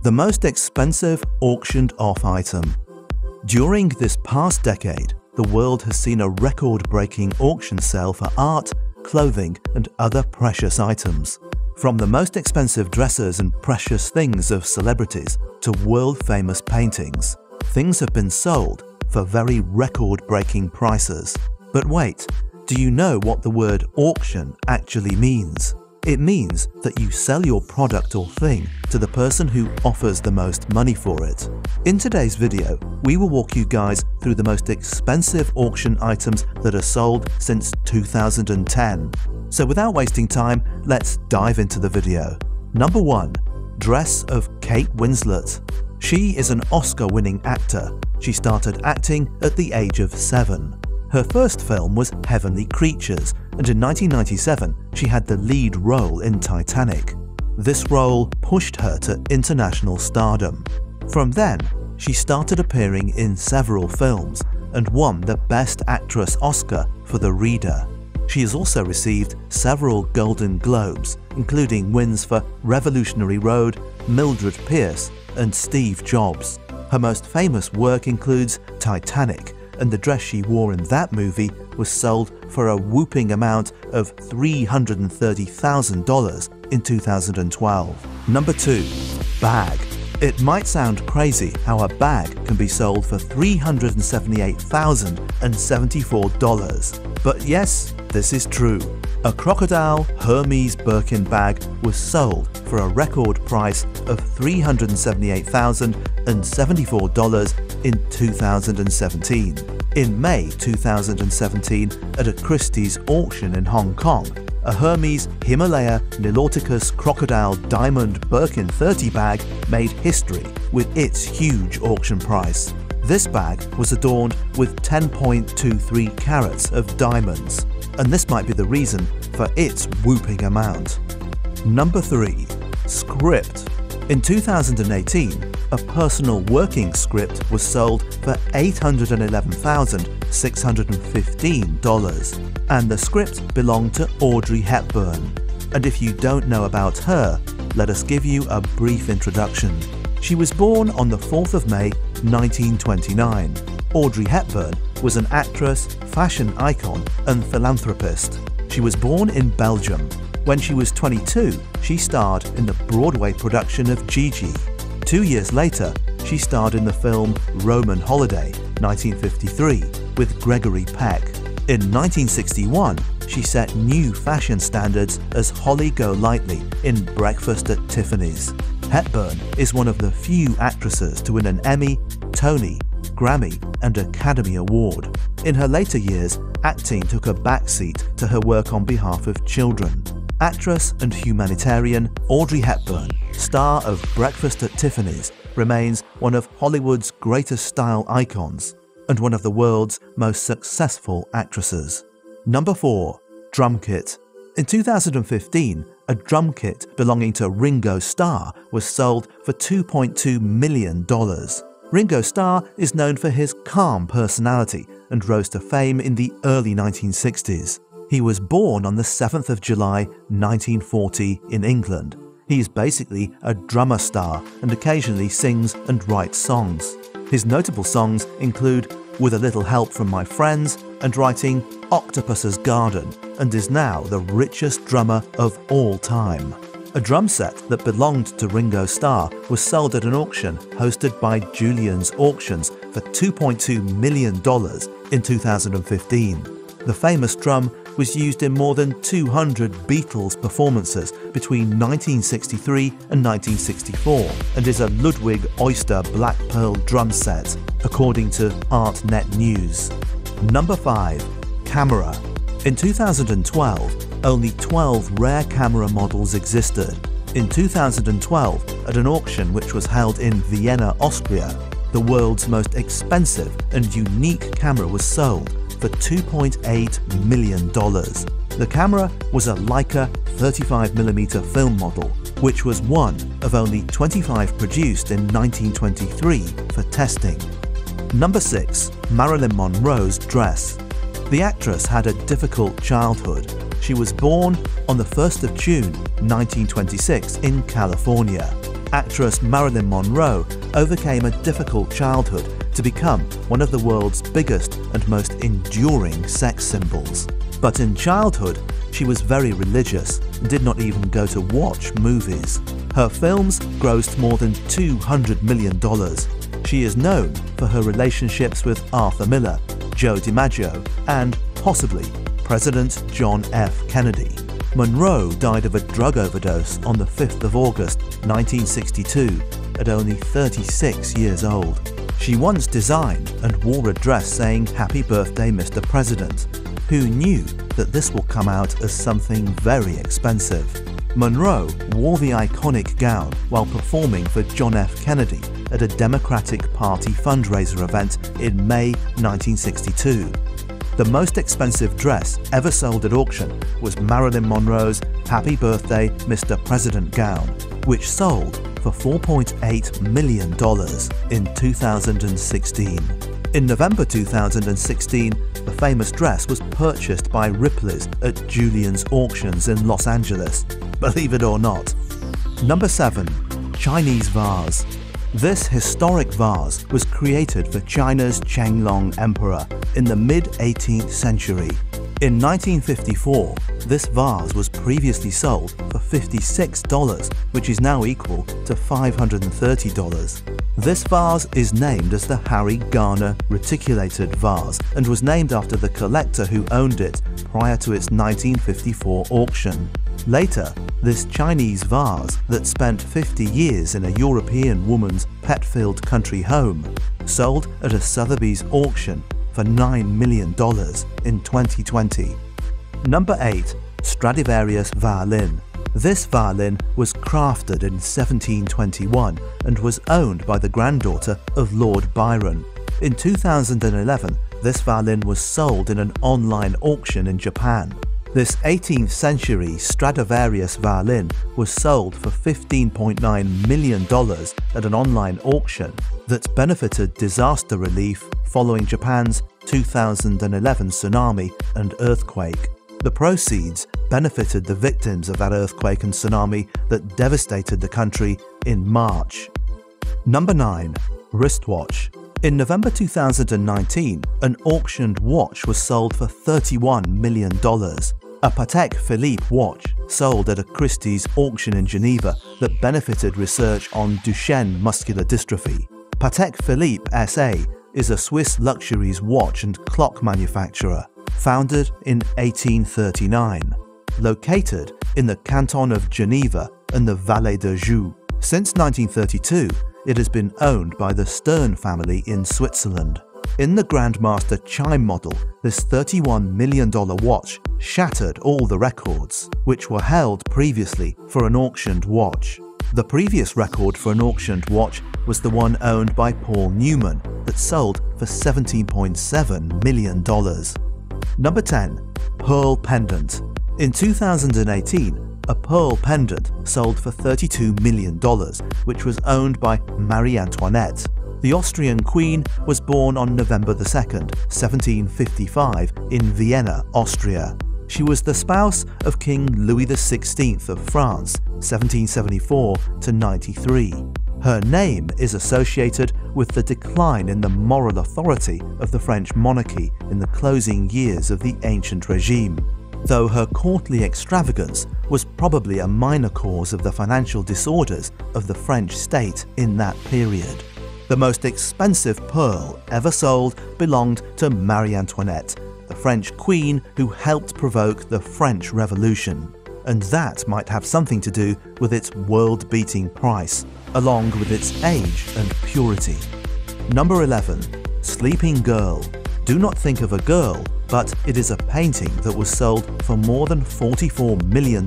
The most expensive auctioned off item. During this past decade, the world has seen a record-breaking auction sale for art, clothing, and other precious items. From the most expensive dresses and precious things of celebrities to world-famous paintings, things have been sold for very record-breaking prices. But wait, do you know what the word auction actually means? It means that you sell your product or thing to the person who offers the most money for it. In today's video, we will walk you guys through the most expensive auction items that are sold since 2010. So without wasting time, let's dive into the video. Number 1. Dress of Kate Winslet. She is an Oscar-winning actor. She started acting at the age of 7. Her first film was Heavenly Creatures, and in 1997 she had the lead role in Titanic. This role pushed her to international stardom. From then, she started appearing in several films and won the Best Actress Oscar for The Reader. She has also received several Golden Globes, including wins for Revolutionary Road, Mildred Pierce, and Steve Jobs. Her most famous work includes Titanic, and the dress she wore in that movie was sold for a whooping amount of $330,000 in 2012. Number 2. Bag. It might sound crazy how a bag can be sold for $378,074. But yes, this is true. A crocodile Hermes Birkin bag was sold for a record price of $378,074 in 2017. In May 2017, at a Christie's auction in Hong Kong, a Hermes Himalaya Niloticus Crocodile Diamond Birkin 30 bag made history with its huge auction price. This bag was adorned with 10.23 carats of diamonds, and this might be the reason for its whooping amount. Number 3. Script. In 2018, a personal working script was sold for $811,615, and the script belonged to Audrey Hepburn. And if you don't know about her, let us give you a brief introduction. She was born on the 4th of May 1929. Audrey Hepburn was an actress, fashion icon, and philanthropist. She was born in Belgium. When she was 22, she starred in the Broadway production of Gigi. 2 years later, she starred in the film Roman Holiday, 1953, with Gregory Peck. In 1961, she set new fashion standards as Holly Golightly in Breakfast at Tiffany's. Hepburn is one of the few actresses to win an Emmy, Tony, Grammy, and Academy Award. In her later years, acting took a backseat to her work on behalf of children. Actress and humanitarian Audrey Hepburn, star of Breakfast at Tiffany's, remains one of Hollywood's greatest style icons and one of the world's most successful actresses. Number 4. Drum kit. In 2015, a drum kit belonging to Ringo Starr was sold for $2.2 million. Ringo Starr is known for his calm personality and rose to fame in the early 1960s. He was born on the 7th of July 1940 in England. He is basically a drummer star and occasionally sings and writes songs. His notable songs include With a Little Help from My Friends and writing Octopus's Garden, and is now the richest drummer of all time. A drum set that belonged to Ringo Starr was sold at an auction hosted by Julien's Auctions for $2.2 million in 2015. The famous drum was used in more than 200 Beatles performances between 1963 and 1964 and is a Ludwig Oyster Black Pearl drum set, according to ArtNet News. Number 5. Camera. In 2012, only 12 rare camera models existed. In 2012, at an auction which was held in Vienna, Austria, the world's most expensive and unique camera was sold for $2.8 million. The camera was a Leica 35mm film model, which was one of only 25 produced in 1923 for testing. Number 6. Marilyn Monroe's dress. The actress had a difficult childhood. She was born on the 1st of June 1926 in California. actress Marilyn Monroe overcame a difficult childhood to become one of the world's biggest and most enduring sex symbols. But in childhood, she was very religious and did not even go to watch movies. Her films grossed more than $200 million. She is known for her relationships with Arthur Miller, Joe DiMaggio, and, possibly, President John F. Kennedy. Monroe died of a drug overdose on the 5th of August, 1962, at only 36 years old. She once designed and wore a dress saying, "Happy birthday, Mr. President." Who knew that this will come out as something very expensive? Monroe wore the iconic gown while performing for John F. Kennedy at a Democratic Party fundraiser event in May 1962. The most expensive dress ever sold at auction was Marilyn Monroe's "Happy Birthday, Mr. President" gown, which sold for $4.8 million in 2016. In November 2016, the famous dress was purchased by Ripley's at Julien's Auctions in Los Angeles. Believe it or not. Number 7. Chinese Vase. This historic vase was created for China's Qianlong Emperor in the mid-18th century. In 1954, this vase was previously sold for $56, which is now equal to $530. This vase is named as the Harry Garner Reticulated Vase and was named after the collector who owned it prior to its 1954 auction. Later, this Chinese vase that spent 50 years in a European woman's pet-filled country home sold at a Sotheby's auction for $9 million in 2020. Number 8. Stradivarius Violin. This violin was crafted in 1721 and was owned by the granddaughter of Lord Byron. In 2011, this violin was sold in an online auction in Japan. This 18th century Stradivarius violin was sold for $15.9 million at an online auction that benefited disaster relief following Japan's 2011 tsunami and earthquake. The proceeds benefited the victims of that earthquake and tsunami that devastated the country in March. Number 9. Wristwatch. In November 2019, an auctioned watch was sold for $31 million. A Patek Philippe watch sold at a Christie's auction in Geneva that benefited research on Duchenne muscular dystrophy. Patek Philippe SA is a Swiss luxuries watch and clock manufacturer, founded in 1839, located in the canton of Geneva and the Vallée de Joux. Since 1932, it has been owned by the Stern family in Switzerland. In the Grandmaster Chime model, this $31 million watch shattered all the records, which were held previously for an auctioned watch. The previous record for an auctioned watch was the one owned by Paul Newman that sold for $17.7 million. Number 10. Pearl Pendant. In 2018, a pearl pendant sold for $32 million, which was owned by Marie Antoinette. The Austrian queen was born on November 2, 1755 in Vienna, Austria. She was the spouse of King Louis XVI of France, 1774 to 93. Her name is associated with the decline in the moral authority of the French monarchy in the closing years of the ancient regime, though her courtly extravagance was probably a minor cause of the financial disorders of the French state in that period. The most expensive pearl ever sold belonged to Marie Antoinette, the French queen who helped provoke the French Revolution, and that might have something to do with its world-beating price, along with its age and purity. Number 11. Sleeping Girl. Do not think of a girl, but it is a painting that was sold for more than $44 million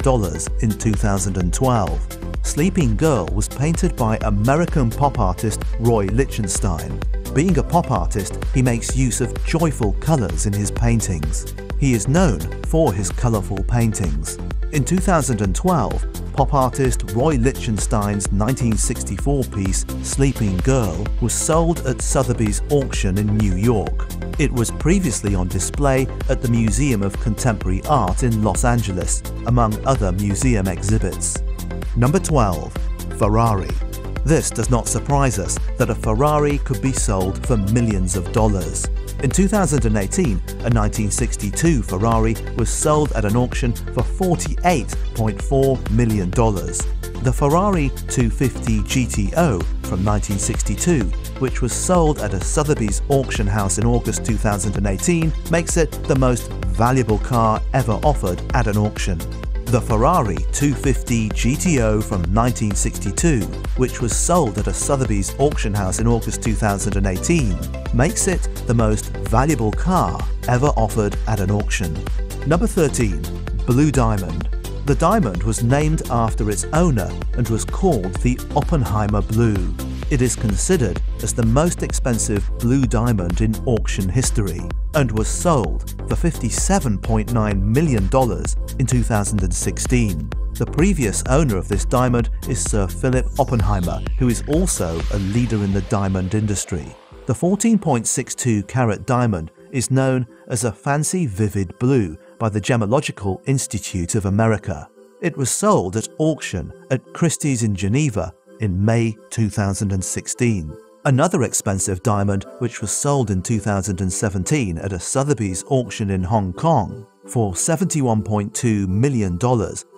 in 2012. Sleeping Girl was painted by American pop artist Roy Lichtenstein. Being a pop artist, he makes use of joyful colors in his paintings. He is known for his colorful paintings. In 2012, pop artist Roy Lichtenstein's 1964 piece Sleeping Girl was sold at Sotheby's auction in New York. It was previously on display at the Museum of Contemporary Art in Los Angeles, among other museum exhibits. Number 12. Ferrari. This does not surprise us that a Ferrari could be sold for millions of dollars. In 2018, a 1962 Ferrari was sold at an auction for $48.4 million. The Ferrari 250 GTO from 1962, which was sold at a Sotheby's auction house in August 2018, makes it the most valuable car ever offered at an auction. The Ferrari 250 GTO from 1962, which was sold at a Sotheby's auction house in August 2018, makes it the most valuable car ever offered at an auction. Number 13. Blue Diamond. The diamond was named after its owner and was called the Oppenheimer Blue. It is considered as the most expensive blue diamond in auction history and was sold for $57.9 million in 2016. The previous owner of this diamond is Sir Philip Oppenheimer, who is also a leader in the diamond industry. The 14.62 carat diamond is known as a fancy vivid blue by the Gemological Institute of America. It was sold at auction at Christie's in Geneva in May 2016. Another expensive diamond, which was sold in 2017 at a Sotheby's auction in Hong Kong for $71.2 million,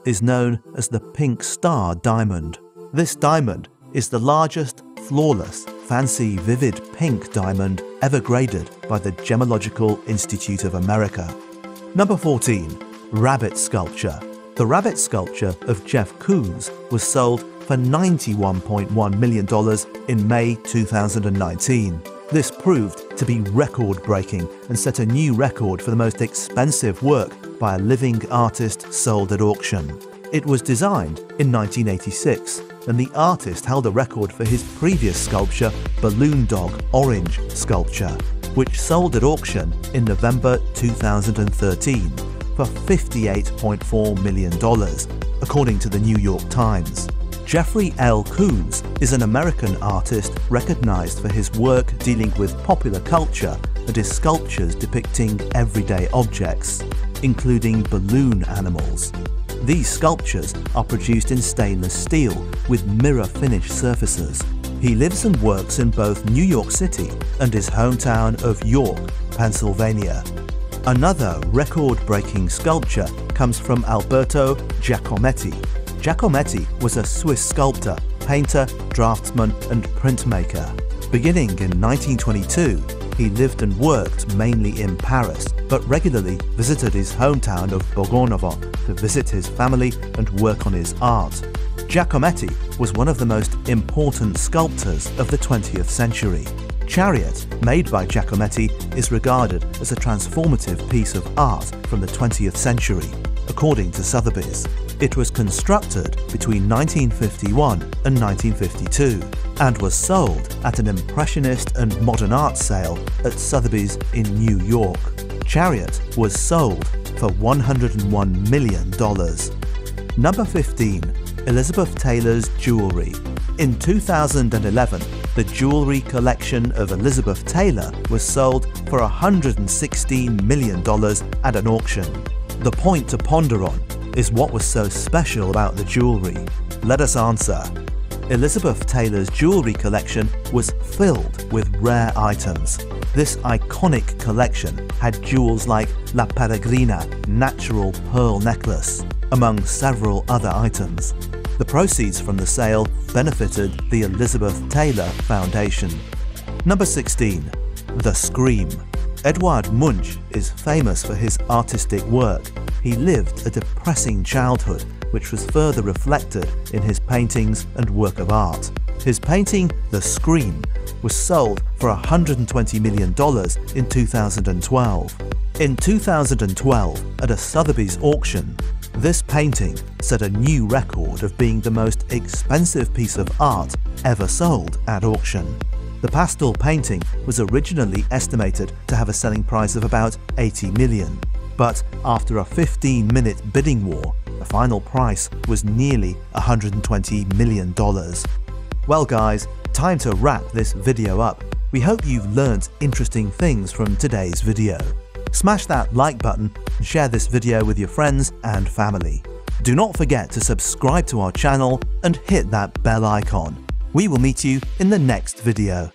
is known as the Pink Star Diamond. This diamond is the largest, flawless, fancy vivid pink diamond ever graded by the Gemological Institute of America. Number 14. Rabbit Sculpture. The rabbit sculpture of Jeff Koons was sold for $91.1 million in May 2019. This proved to be record-breaking and set a new record for the most expensive work by a living artist sold at auction. It was designed in 1986, and the artist held a record for his previous sculpture, Balloon Dog Orange Sculpture, which sold at auction in November 2013 for $58.4 million, according to the New York Times. Jeffrey L. Koons is an American artist recognized for his work dealing with popular culture and his sculptures depicting everyday objects, including balloon animals. These sculptures are produced in stainless steel with mirror-finish surfaces. He lives and works in both New York City and his hometown of York, Pennsylvania. Another record-breaking sculpture comes from Alberto Giacometti. Giacometti was a Swiss sculptor, painter, draftsman, and printmaker. Beginning in 1922, he lived and worked mainly in Paris, but regularly visited his hometown of Bourg-en-Avant to visit his family and work on his art. Giacometti was one of the most important sculptors of the 20th century. Chariot, made by Giacometti, is regarded as a transformative piece of art from the 20th century, according to Sotheby's. It was constructed between 1951 and 1952 and was sold at an Impressionist and Modern Art sale at Sotheby's in New York. Chariot was sold for $101 million. Number 15. Elizabeth Taylor's Jewellery. In 2011, the jewellery collection of Elizabeth Taylor was sold for $116 million at an auction. The point to ponder on is what was so special about the jewellery. Let us answer. Elizabeth Taylor's jewellery collection was filled with rare items. This iconic collection had jewels like La Peregrina natural pearl necklace, among several other items. The proceeds from the sale benefited the Elizabeth Taylor Foundation. Number 16. The Scream. Edvard Munch is famous for his artistic work. He lived a depressing childhood, which was further reflected in his paintings and work of art. His painting, The Scream, was sold for $120 million in 2012. In 2012, at a Sotheby's auction, this painting set a new record of being the most expensive piece of art ever sold at auction. The pastel painting was originally estimated to have a selling price of about $80 million, but after a 15-minute bidding war, the final price was nearly $120 million. Well guys, time to wrap this video up. We hope you've learned interesting things from today's video. Smash that like button and share this video with your friends and family. Do not forget to subscribe to our channel and hit that bell icon. We will meet you in the next video.